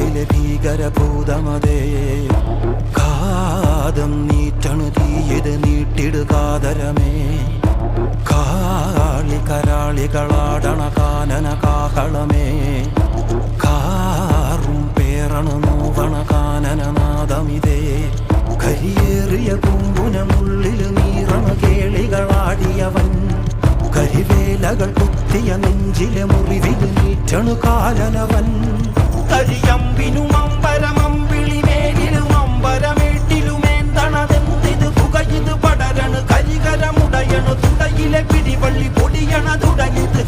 ഉള്ളിലെ ഭീകരഭൂതമതേ കാതം നീറ്റണു തീയത് നീട്ടിടുകാതരമേ കാളി കരാളികളാടണ കാനന കാഹളമേ കാറും പേറണു നോവണ കാനനനാദമിതേ കരിയേറിയ പൂമ്പുനമുള്ളിൽ നീറണ കേളികളാടിയവൻ കരിവേലകൾ കുത്തിയ നെഞ്ചിലെ മുറിവിൽ നീറ്റണു കാലനവൻ കരിയമ്പിനും അമ്പരമമ്പിളിമേലിലും അമ്പരമേട്ടിലുമേന്തണതെന്തിത് പുകയിത് പടരണു കരികരമുടയണു തുടയിലെ പിടിവള്ളി പൊടിയണ തുടങ്ങിത്